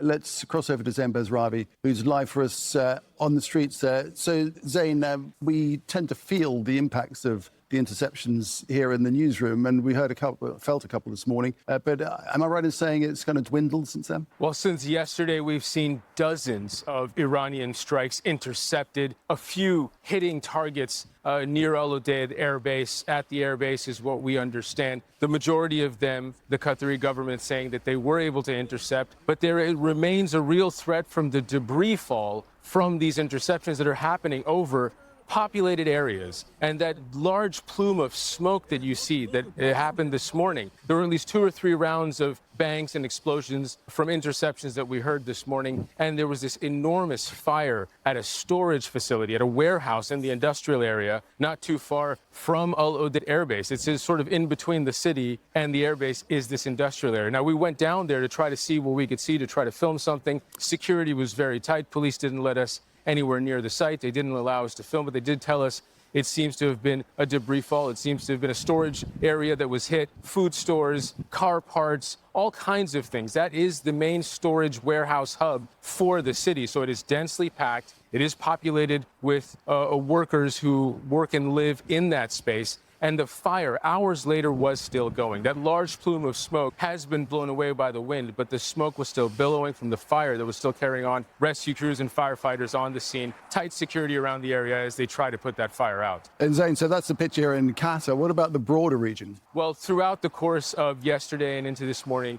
Let's cross over to Zain Bezravi, who's live for us on the streets there. So, Zain, we tend to feel the impacts of the interceptions here in the newsroom, and we felt a couple this morning. But am I right in saying it's kind of dwindled since then? Well, since yesterday, we've seen dozens of Iranian strikes intercepted, a few hitting targets near Al Udeid air base. At the air base is what we understand. The majority of them, the Qatari government saying that they were able to intercept, but there remains a real threat from the debris fall from these interceptions that are happening over populated areas. And that large plume of smoke that you see that happened this morning, there were at least 2 or 3 rounds of bangs and explosions from interceptions that we heard this morning. And there was this enormous fire at a storage facility, at a warehouse in the industrial area, not too far from Al Udeid Air Base. It's sort of in between the city and the airbase is this industrial area. Now, we went down there to try to see what we could see, to try to film something. Security was very tight. Police didn't let us anywhere near the site. They didn't allow us to film, but they did tell us it seems to have been a debris fall. It seems to have been a storage area that was hit, food stores, car parts, all kinds of things. That is the main storage warehouse hub for the city. So it is densely packed. It is populated with workers who work and live in that space. And the fire, hours later, was still going. That large plume of smoke has been blown away by the wind, but the smoke was still billowing from the fire that was still carrying on. Rescue crews and firefighters on the scene. Tight security around the area as they try to put that fire out. And Zain, so that's the picture here in Qatar. What about the broader region? Well, throughout the course of yesterday and into this morning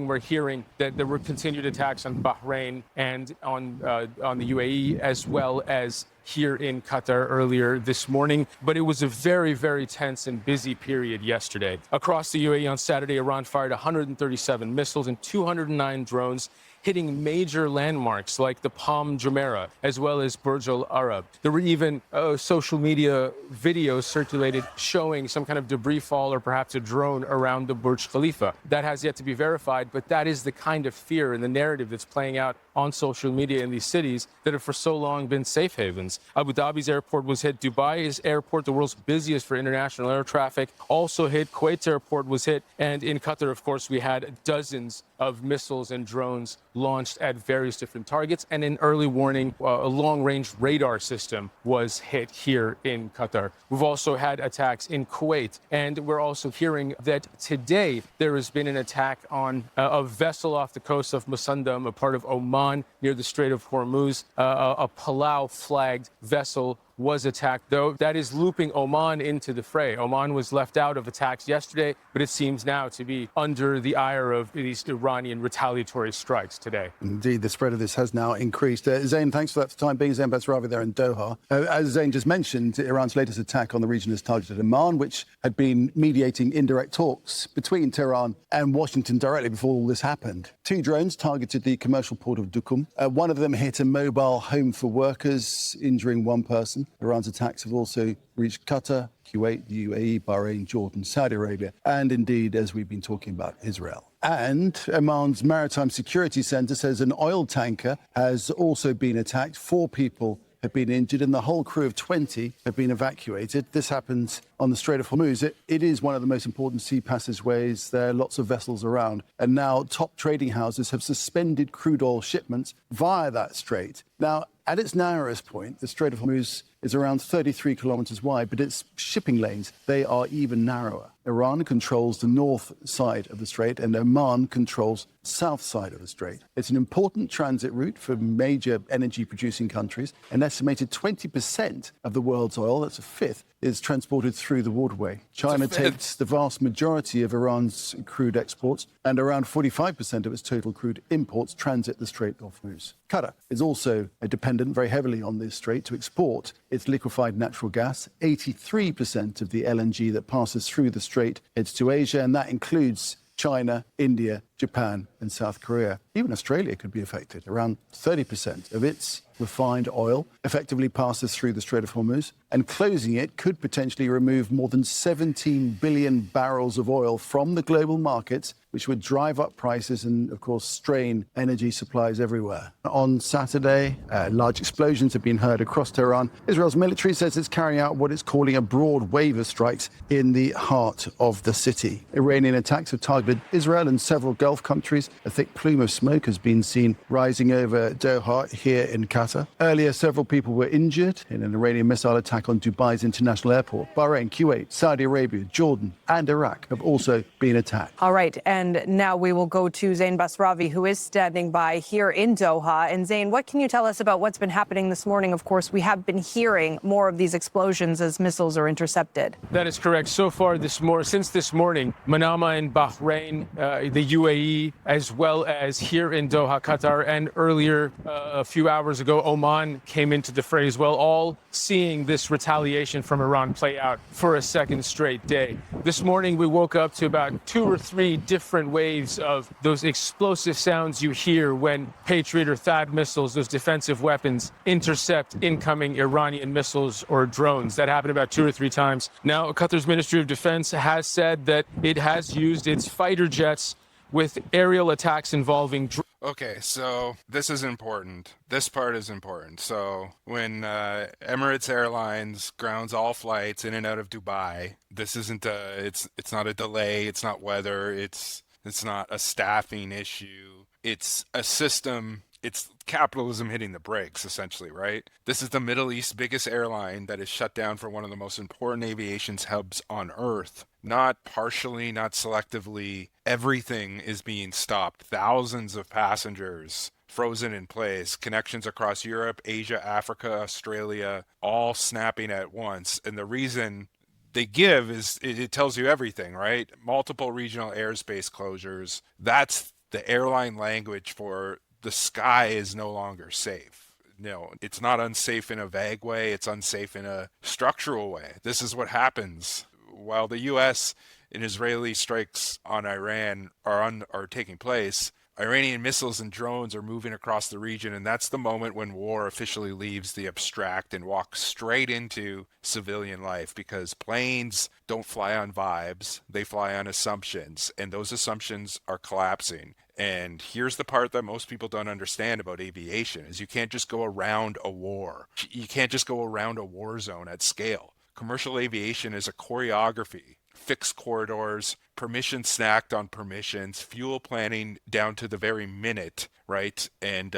we're hearing that there were continued attacks on Bahrain and on the UAE, as well as here in Qatar earlier this morning. But it was a very, very tense and busy period yesterday. Across the UAE on Saturday, Iran fired 137 missiles and 209 drones, hitting major landmarks like the Palm Jumeirah, as well as Burj Al Arab. There were even social media videos circulated showing some kind of debris fall or perhaps a drone around the Burj Khalifa. That has yet to be verified, but that is the kind of fear and the narrative that's playing out on social media in these cities that have for so long been safe havens. Abu Dhabi's airport was hit. Dubai's airport, the world's busiest for international air traffic, also hit. Kuwait's airport was hit. And in Qatar, of course, we had dozens of missiles and drones launched at various different targets. And in early warning, a long-range radar system was hit here in Qatar. We've also had attacks in Kuwait. And we're also hearing that today there has been an attack on a vessel off the coast of Musandam, a part of Oman, near the Strait of Hormuz. A Palau-flagged vessel was attacked, though. That is looping Oman into the fray. Oman was left out of attacks yesterday, but it seems now to be under the ire of these Iranian retaliatory strikes today. Indeed, the spread of this has now increased. Zain, thanks for that for the time being. Zain Bezravi there in Doha. As Zain just mentioned, Iran's latest attack on the region has targeted Oman, which had been mediating indirect talks between Tehran and Washington directly before all this happened. 2 drones targeted the commercial port of Duqm. One of them hit a mobile home for workers, injuring 1 person. Iran's attacks have also reached Qatar, Kuwait, the UAE, Bahrain, Jordan, Saudi Arabia, and indeed, as we've been talking about, Israel. And Oman's Maritime Security Centre says an oil tanker has also been attacked. 4 people have been injured and the whole crew of 20 have been evacuated. This happens on the Strait of Hormuz. It is one of the most important sea passageways. There are lots of vessels around. And now top trading houses have suspended crude oil shipments via that strait. Now, at its narrowest point, the Strait of Hormuz is around 33 kilometers wide, but its shipping lanes, they are even narrower. Iran controls the north side of the strait and Oman controls the south side of the strait. It's an important transit route for major energy-producing countries. An estimated 20% of the world's oil, that's a fifth, is transported through the waterway. China takes the vast majority of Iran's crude exports, and around 45% of its total crude imports transit the Strait of Hormuz. Qatar is also dependent very heavily on this strait to export its liquefied natural gas. 83% of the LNG that passes through the strait heads to Asia, and that includes China, India, Japan and South Korea. Even Australia could be affected. Around 30% of its refined oil effectively passes through the Strait of Hormuz, and closing it could potentially remove more than 17 billion barrels of oil from the global markets, which would drive up prices and, of course, strain energy supplies everywhere. On Saturday, large explosions have been heard across Tehran. Israel's military says it's carrying out what it's calling a broad wave of strikes in the heart of the city. Iranian attacks have targeted Israel and several Gulf countries. A thick plume of smoke has been seen rising over Doha here in Qatar. Earlier, several people were injured in an Iranian missile attack on Dubai's international airport. Bahrain, Kuwait, Saudi Arabia, Jordan, and Iraq have also been attacked. All right, and now we will go to Zain Basravi, who is standing by here in Doha. And Zain, what can you tell us about what's been happening this morning? Of course, we have been hearing more of these explosions as missiles are intercepted. That is correct. So far since this morning, Manama in Bahrain, the UAE, as well as here in Doha, Qatar, and earlier a few hours ago, Oman came into the fray as well, all seeing this retaliation from Iran play out for a second straight day. This morning, we woke up to about 2 or 3 different waves of those explosive sounds you hear when Patriot or THAAD missiles, those defensive weapons, intercept incoming Iranian missiles or drones. That happened about 2 or 3 times. Now, Qatar's Ministry of Defense has said that it has used its fighter jets with aerial attacks involving drones. Okay, so this is important. This part is important. So when Emirates Airlines grounds all flights in and out of Dubai, this isn't it's not a delay, it's not weather, it's not a staffing issue. It's a system. It's capitalism hitting the brakes, essentially, right? This is the Middle East's biggest airline that is shut down for one of the most important aviation hubs on Earth. Not partially, not selectively. Everything is being stopped. Thousands of passengers frozen in place. Connections across Europe, Asia, Africa, Australia, all snapping at once. And the reason they give is it tells you everything, right? Multiple regional airspace closures. That's the airline language for the sky is no longer safe. No, it's not unsafe in a vague way. It's unsafe in a structural way. This is what happens while the U.S. and Israeli strikes on Iran are taking place. Iranian missiles and drones are moving across the region, and that's the moment when war officially leaves the abstract and walks straight into civilian life, because planes don't fly on vibes, they fly on assumptions, and those assumptions are collapsing. And here's the part that most people don't understand about aviation is you can't just go around a war. You can't just go around a war zone at scale. Commercial aviation is a choreography. Fixed corridors, permissions stacked on permissions, fuel planning down to the very minute, right? And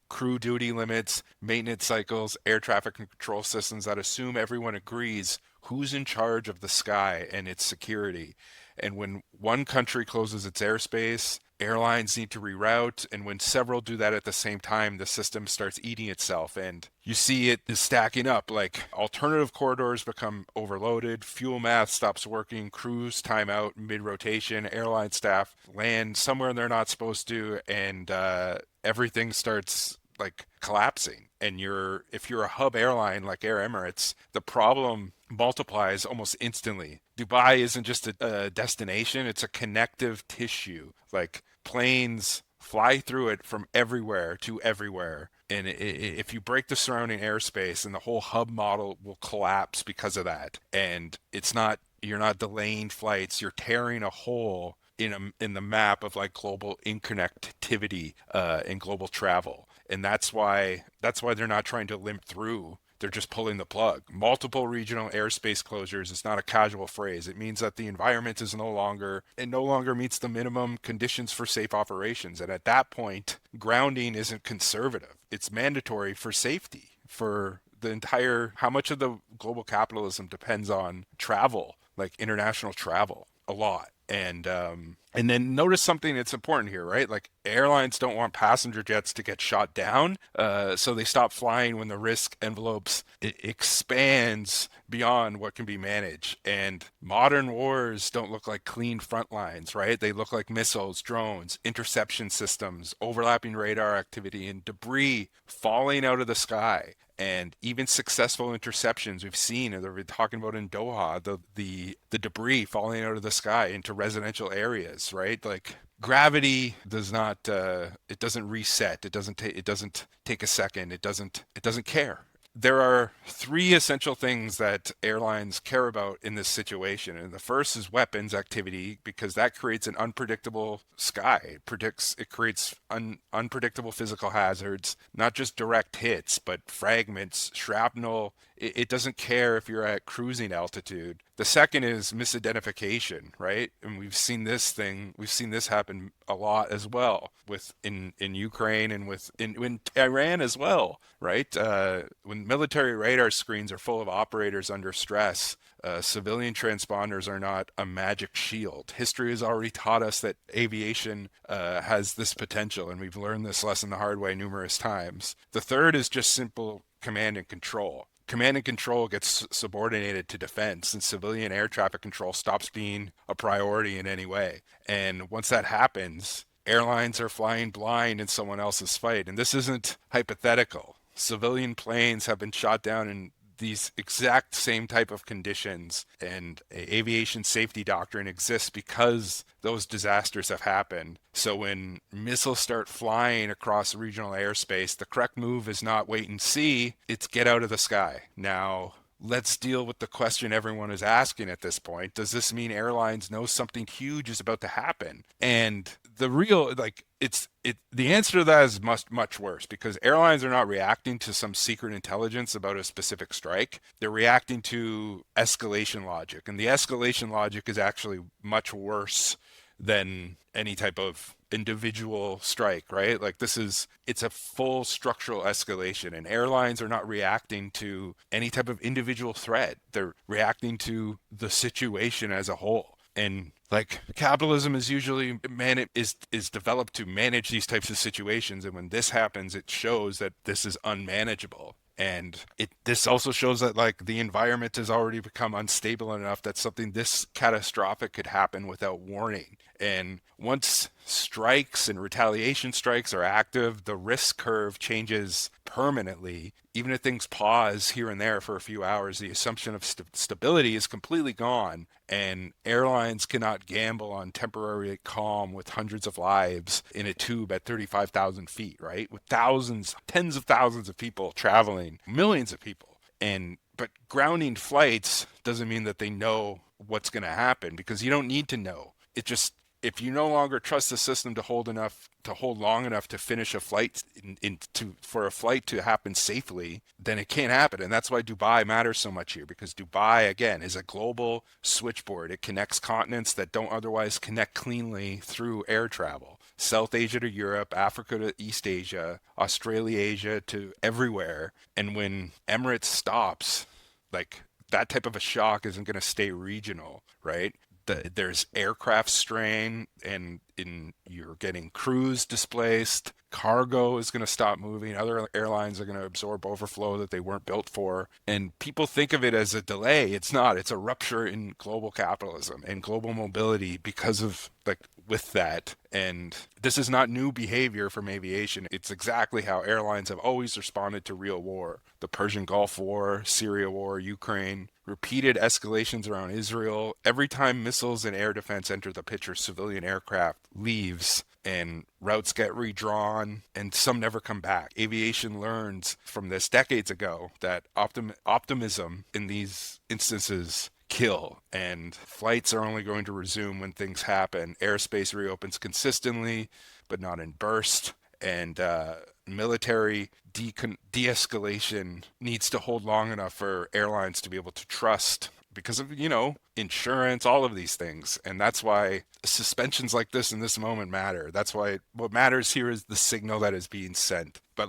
crew duty limits, maintenance cycles, air traffic control systems that assume everyone agrees who's in charge of the sky and its security. And when one country closes its airspace, airlines need to reroute, and when several do that at the same time, the system starts eating itself, and you see it is stacking up. Like, alternative corridors become overloaded, fuel math stops working, crews time out mid-rotation, airline staff land somewhere they're not supposed to, and everything starts like collapsing. And if you're a hub airline like Air Emirates, the problem multiplies almost instantly. Dubai isn't just a destination, it's a connective tissue. Like, planes fly through it from everywhere to everywhere. And if you break the surrounding airspace, and the whole hub model will collapse because of that. And you're not delaying flights, you're tearing a hole in the map of like global interconnectivity and global travel. And that's why they're not trying to limp through. They're just pulling the plug. Multiple regional airspace closures is not a casual phrase. It means that the environment is no longer meets the minimum conditions for safe operations. And at that point, grounding isn't conservative. It's mandatory for safety, for the entire, how much of the global capitalism depends on travel, like international travel, a lot. And then notice something that's important here, right? Like, airlines don't want passenger jets to get shot down, so they stop flying when the risk envelopes expands beyond what can be managed. And modern wars don't look like clean front lines, right? They look like missiles, drones, interception systems, overlapping radar activity, and debris falling out of the sky. And even successful interceptions we've seen, and we're talking about in Doha, the debris falling out of the sky into residential areas, right? Like gravity does not it doesn't reset. It doesn't take a second. It doesn't care. There are three essential things that airlines care about in this situation. And the first is weapons activity, because that creates an unpredictable sky. It creates unpredictable physical hazards, not just direct hits, but fragments, shrapnel. It doesn't care if you're at cruising altitude. The second is misidentification, right? And we've seen this happen a lot as well in Ukraine and in Iran as well, right? When military radar screens are full of operators under stress, civilian transponders are not a magic shield. History has already taught us that aviation has this potential, and we've learned this lesson the hard way numerous times. The third is just simple command and control. Command and control gets subordinated to defense, and civilian air traffic control stops being a priority in any way. And once that happens, airlines are flying blind in someone else's fight. And this isn't hypothetical. Civilian planes have been shot down in these exact same type of conditions, and aviation safety doctrine exists because those disasters have happened. So when missiles start flying across regional airspace, the correct move is not wait and see, it's get out of the sky. Now, let's deal with the question everyone is asking at this point. Does this mean airlines know something huge is about to happen? And the answer to that is much worse, because airlines are not reacting to some secret intelligence about a specific strike. They're reacting to escalation logic, and the escalation logic is actually much worse than any type of individual strike, right? Like it's a full structural escalation, and airlines are not reacting to any type of individual threat. They're reacting to the situation as a whole. And like capitalism is usually is developed to manage these types of situations, and when this happens, it shows that this is unmanageable. And this also shows that like the environment has already become unstable enough that something this catastrophic could happen without warning. And once strikes and retaliation strikes are active, the risk curve changes permanently. Even if things pause here and there for a few hours, the assumption of stability is completely gone, and airlines cannot gamble on temporary calm with hundreds of lives in a tube at 35,000 feet, right? With thousands, tens of thousands of people traveling, millions of people. But grounding flights doesn't mean that they know what's going to happen, because you don't need to know. It just, if you no longer trust the system to hold long enough to finish a flight for a flight to happen safely, then it can't happen. And that's why Dubai matters so much here, because Dubai, again, is a global switchboard. It connects continents that don't otherwise connect cleanly through air travel. South Asia to Europe, Africa to East Asia, Australasia to everywhere. And when Emirates stops, like that type of a shock isn't going to stay regional, right? There's aircraft strain, and you're getting crews displaced. Cargo is going to stop moving. Other airlines are going to absorb overflow that they weren't built for. And people think of it as a delay. It's not. It's a rupture in global capitalism and global mobility because of with that. And this is not new behavior from aviation. It's exactly how airlines have always responded to real war. The Persian Gulf War, Syria War, Ukraine, repeated escalations around Israel. Every time missiles and air defense enter the picture, civilian aircraft leaves and routes get redrawn, and some never come back. Aviation learns from this decades ago that optimism in these instances kill, and flights are only going to resume when things happen. Airspace reopens consistently, but not in bursts, and military de-escalation needs to hold long enough for airlines to be able to trust, because of, insurance, all of these things. And that's why suspensions like this in this moment matter. That's why what matters here is the signal that is being sent. But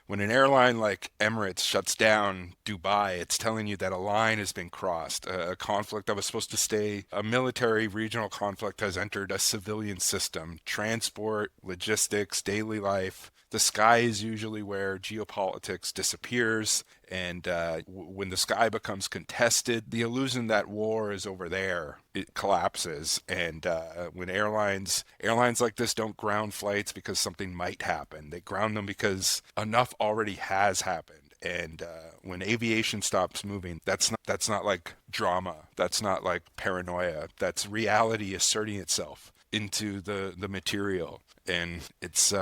when an airline like Emirates shuts down Dubai, it's telling you that a line has been crossed. A conflict that was supposed to stay a military regional conflict has entered a civilian system. Transport, logistics, daily life. The sky is usually where geopolitics disappears, and when the sky becomes contested, the illusion that war is over there, it collapses. And when airlines like this don't ground flights because something might happen. They ground them because enough already has happened. And when aviation stops moving, that's not like drama. That's not like paranoia. That's reality asserting itself into the material. And it's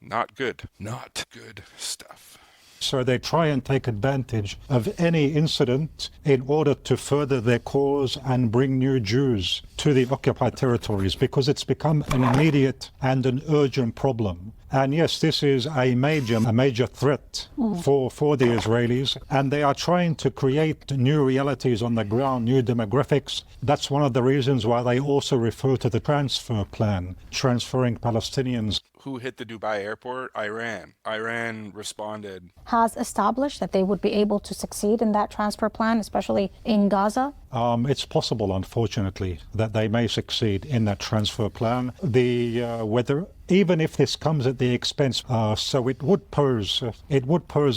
not good. Not good stuff. So they try and take advantage of any incident in order to further their cause and bring new Jews to the occupied territories, because it's become an immediate and an urgent problem. And yes, this is a major threat for the Israelis, and they are trying to create new realities on the ground, new demographics. That's one of the reasons why they also refer to the transfer plan, transferring Palestinians. Who hit the Dubai airport? Iran. Iran responded. Has established that they would be able to succeed in that transfer plan, especially in Gaza? It's possible, unfortunately, that they may succeed in that transfer plan. Whether even if this comes at the expense, so it would pose,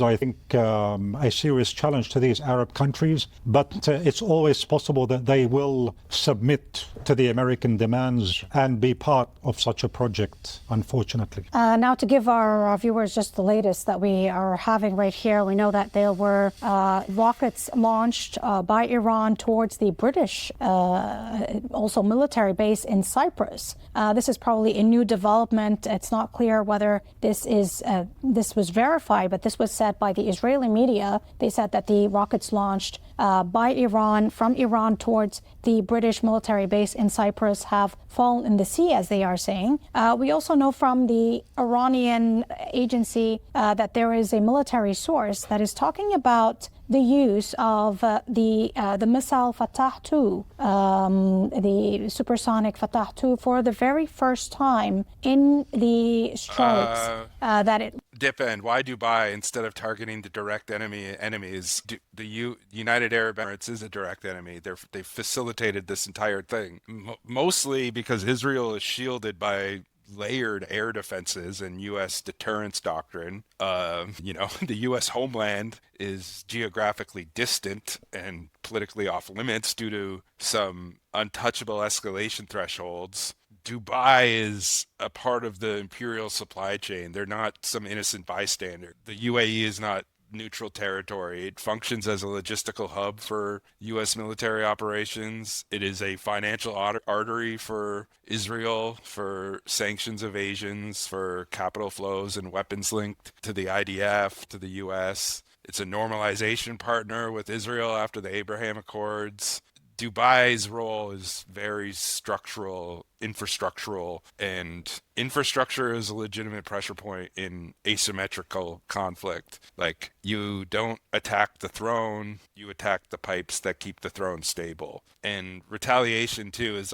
I think, a serious challenge to these Arab countries. But it's always possible that they will submit to the American demands and be part of such a project, unfortunately. Now, to give our viewers just the latest that we are having right here, we know that there were rockets launched by Iran towards the British, also military base in Cyprus. This is probably a new development. It's not clear whether this was verified, but this was said by the Israeli media. They said that the rockets launched by Iran, from Iran towards the British military base in Cyprus, have fallen in the sea, as they are saying. We also know from the Iranian agency that there is a military source that is talking about the use of the missile Fatah 2, the supersonic Fatah 2, for the very first time in the strikes that it... Dipend, why Dubai instead of targeting the direct enemies? The United Arab Emirates is a direct enemy. They facilitated this entire thing, mostly because Israel is shielded by layered air defenses and U.S. deterrence doctrine. The U.S. homeland is geographically distant and politically off limits due to some untouchable escalation thresholds. Dubai is a part of the imperial supply chain. They're not some innocent bystander. The UAE is not neutral territory. It functions as a logistical hub for U.S. military operations. It is a financial artery for Israel, for sanctions evasions, for capital flows and weapons linked to the IDF, to the U.S. It's a normalization partner with Israel after the Abraham Accords. Dubai's role is very structural, infrastructural, and infrastructure is a legitimate pressure point in asymmetrical conflict. Like, you don't attack the throne, you attack the pipes that keep the throne stable. And retaliation too is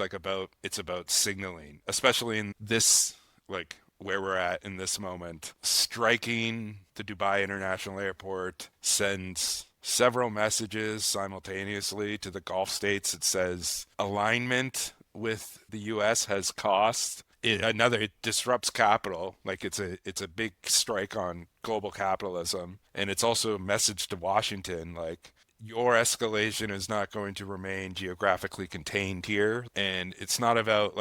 it's about signaling, especially in this, where we're at in this moment. Striking the Dubai International Airport sends several messages simultaneously to the Gulf states. It says alignment with the U.S. has cost. It disrupts capital. It's a big strike on global capitalism. And it's also a message to Washington, your escalation is not going to remain geographically contained here. And it's not about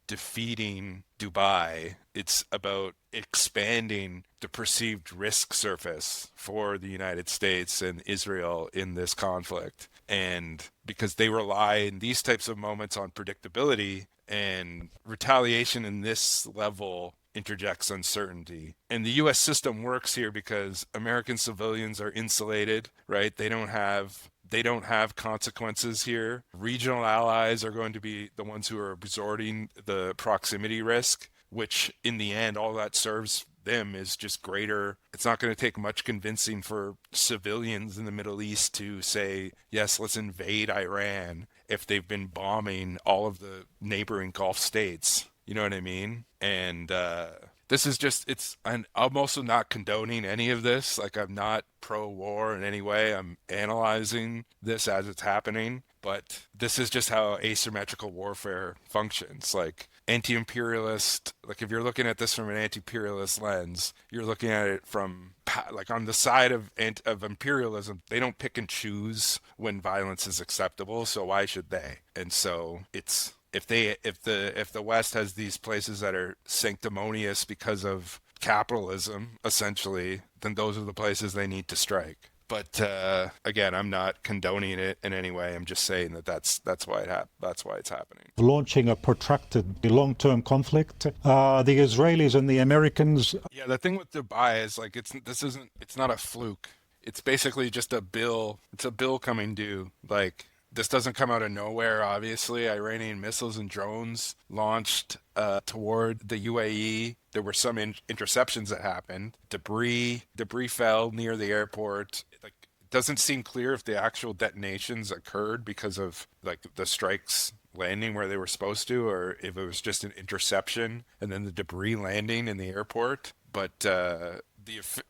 defeating Dubai. It's about expanding the perceived risk surface for the United States and Israel in this conflict. And because they rely in these types of moments on predictability, and retaliation in this level interjects uncertainty. And the U.S. system works here because American civilians are insulated, right? They don't have consequences here. Regional allies are going to be the ones who are absorbing the proximity risk, which in the end, all that serves them is just greater. It's not going to take much convincing for civilians in the Middle East to say, yes, let's invade Iran if they've been bombing all of the neighboring Gulf states. You know what I mean? And this is just, I'm also not condoning any of this. I'm not pro-war in any way. I'm analyzing this as it's happening. But this is just how asymmetrical warfare functions. Anti-imperialist, if you're looking at this from an anti-imperialist lens, you're looking at it from, on the side of imperialism. They don't pick and choose when violence is acceptable, so why should they? And so it's, if the West has these places that are sanctimonious because of capitalism, essentially, then those are the places they need to strike. But again, I'm not condoning it in any way. I'm just saying that that's why that's why it's happening. Launching a protracted, long-term conflict. The Israelis and the Americans. Yeah, the thing with Dubai is like it's not a fluke. It's basically just a bill. It's a bill coming due. Like this doesn't come out of nowhere. Obviously, Iranian missiles and drones launched toward the UAE. There were some interceptions that happened. Debris fell near the airport. Like it doesn't seem clear if the actual detonations occurred because of like the strikes landing where they were supposed to, or if it was just an interception and then the debris landing in the airport. But the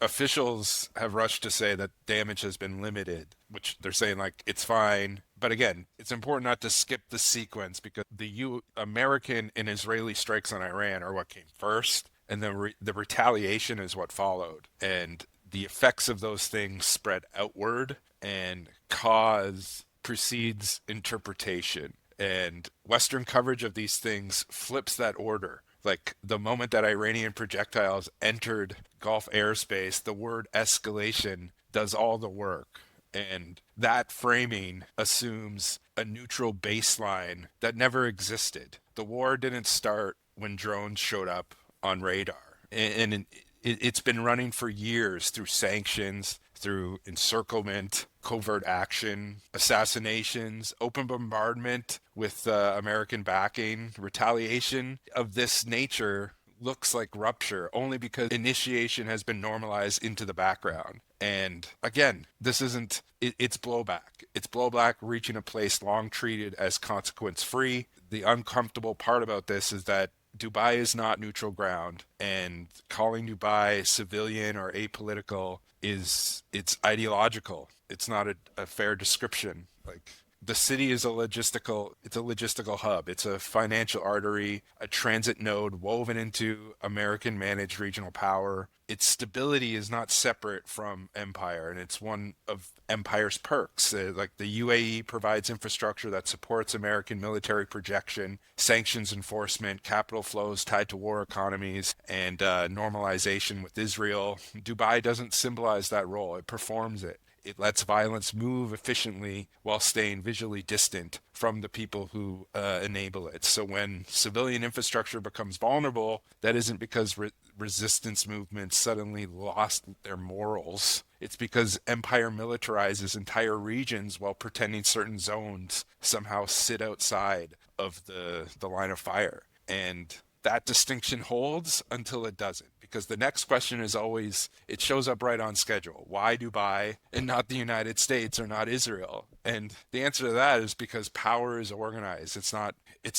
officials have rushed to say that damage has been limited, which they're saying like it's fine. But again, it's important not to skip the sequence because the American and Israeli strikes on Iran are what came first, and then the retaliation is what followed. And the effects of those things spread outward, and cause precedes interpretation. And Western coverage of these things flips that order. Like the moment that Iranian projectiles entered Gulf airspace, the word escalation does all the work. And that framing assumes a neutral baseline that never existed. The war didn't start when drones showed up on radar. And it's been running for years through sanctions, through encirclement, covert action, assassinations, open bombardment with American backing. Retaliation of this nature looks like rupture only because initiation has been normalized into the background. And again, this isn't, it's blowback. It's blowback reaching a place long treated as consequence free. The uncomfortable part about this is that Dubai is not neutral ground, and calling Dubai civilian or apolitical it's ideological. It's not a fair description. Like the city is a logistical hub. It's a financial artery, a transit node woven into American managed regional power. Its stability is not separate from empire, and it's one of empire's perks. Like the UAE provides infrastructure that supports American military projection, sanctions enforcement, capital flows tied to war economies, and normalization with Israel. Dubai doesn't symbolize that role. It performs it. It lets violence move efficiently while staying visually distant from the people who enable it. So when civilian infrastructure becomes vulnerable, that isn't because resistance movements suddenly lost their morals. It's because empire militarizes entire regions while pretending certain zones somehow sit outside of the line of fire. And that distinction holds until it doesn't. Because the next question is always, it shows up right on schedule. Why Dubai and not the United States or not Israel? And the answer to that is because power is organized. It's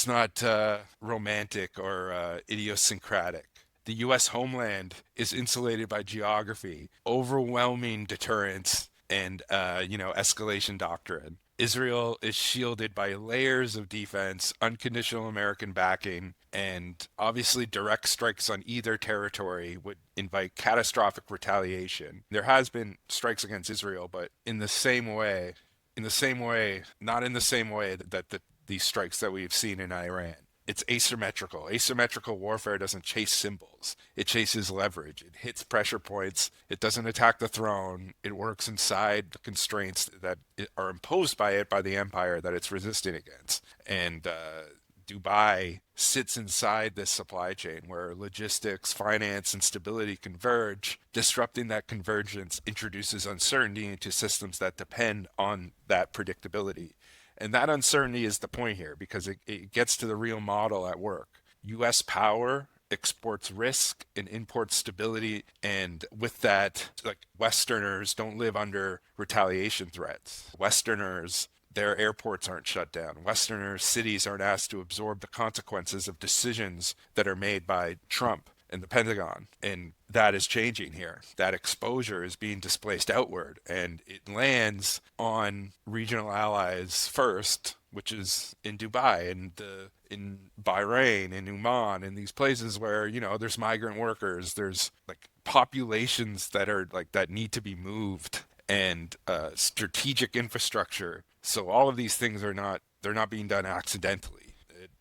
not romantic or idiosyncratic. The U.S. homeland is insulated by geography, overwhelming deterrence, and escalation doctrine. Israel is shielded by layers of defense, unconditional American backing, and obviously direct strikes on either territory would invite catastrophic retaliation. There has been strikes against Israel, but not in the same way that these strikes that we've seen in Iran. It's asymmetrical. Asymmetrical warfare doesn't chase symbols. It chases leverage. It hits pressure points. It doesn't attack the throne. It works inside the constraints that are imposed by it by the empire that it's resisting against. And Dubai sits inside this supply chain where logistics, finance, and stability converge. Disrupting that convergence introduces uncertainty into systems that depend on that predictability. And that uncertainty is the point here because it gets to the real model at work. U.S. power exports risk and imports stability. And with that, like Westerners don't live under retaliation threats. Westerners, their airports aren't shut down. Westerners, cities aren't asked to absorb the consequences of decisions that are made by Trump and the Pentagon. And that is changing here. That exposure is being displaced outward, and it lands on regional allies first, which is in Dubai and in Bahrain, in Oman, in these places where, there's migrant workers, there's like populations that need to be moved, and strategic infrastructure. So all of these things they're not being done accidentally.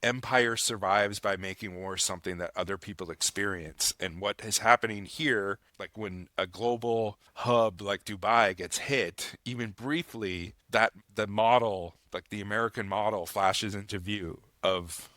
empire survives by making war something that other people experience. And what is happening here, like when a global hub like Dubai gets hit, even briefly, that the model, like the American model, flashes into view of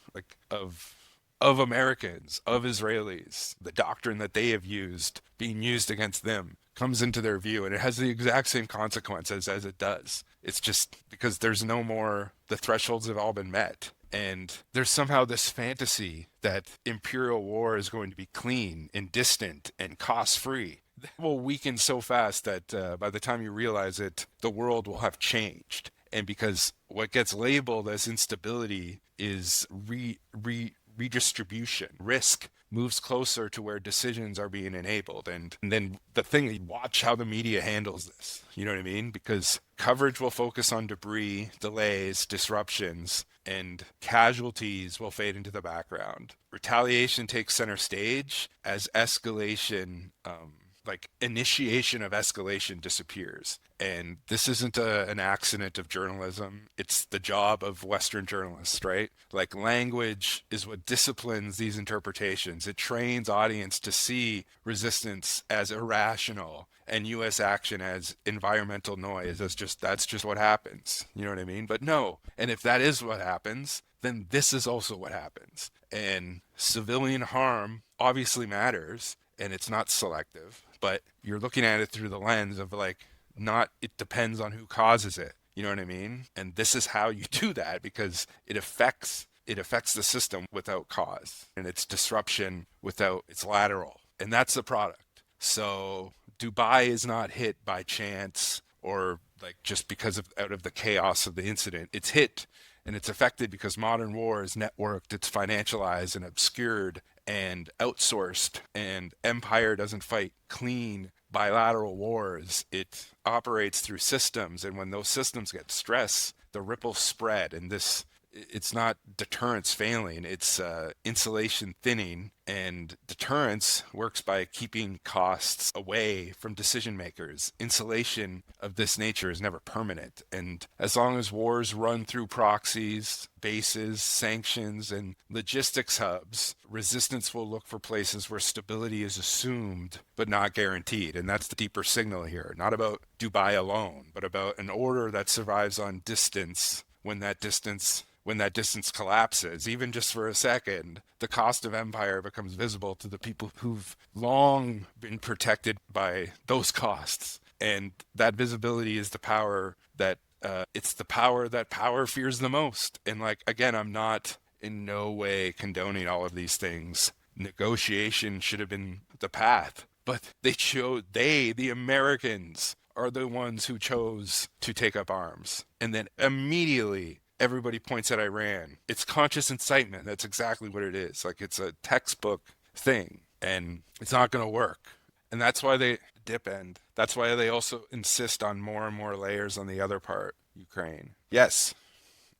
Americans, of Israelis, the doctrine that they have used being used against them comes into their view, and it has the exact same consequences as it does. It's just because there's no more, the thresholds have all been met. And there's somehow this fantasy that imperial war is going to be clean and distant and cost-free. That will weaken so fast that by the time you realize it, the world will have changed. And because what gets labeled as instability is redistribution. Risk moves closer to where decisions are being enabled. And then the thing, watch how the media handles this. You know what I mean? Because coverage will focus on debris, delays, disruptions, and casualties will fade into the background. Retaliation takes center stage as escalation, like initiation of escalation disappears. And this isn't an accident of journalism. It's the job of Western journalists, right? Like language is what disciplines these interpretations. It trains audience to see resistance as irrational and U.S. action as environmental noise. That's just what happens. You know what I mean? But no. And if that is what happens, then this is also what happens. And civilian harm obviously matters, and it's not selective, but you're looking at it through the lens of like, not, it depends on who causes it. You know what I mean? And this is how you do that, because it affects the system without cause, and it's disruption without, it's lateral. And that's the product. So Dubai is not hit by chance or like just because of out of the chaos of the incident. It's hit and it's affected because modern war is networked, it's financialized and obscured and outsourced, and empire doesn't fight clean bilateral wars. It operates through systems, and when those systems get stressed, the ripples spread. And this, it's not deterrence failing, it's insulation thinning. And deterrence works by keeping costs away from decision makers. Insulation of this nature is never permanent. And as long as wars run through proxies, bases, sanctions, and logistics hubs, resistance will look for places where stability is assumed but not guaranteed. And that's the deeper signal here. Not about Dubai alone, but about an order that survives on distance when that distance collapses, even just for a second. The cost of empire becomes visible to the people who've long been protected by those costs. And that visibility is the power that it's the power that power fears the most. And like, again, I'm not in no way condoning all of these things. Negotiation should have been the path, but the Americans are the ones who chose to take up arms. And then immediately everybody points at Iran. It's conscious incitement. That's exactly what it is. Like, it's a textbook thing, and it's not going to work. And that's why they dip end. That's why they also insist on more and more layers on the other part, Ukraine. Yes,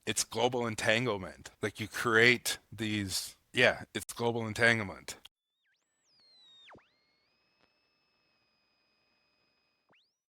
it's global entanglement. Like, you create these, it's global entanglement.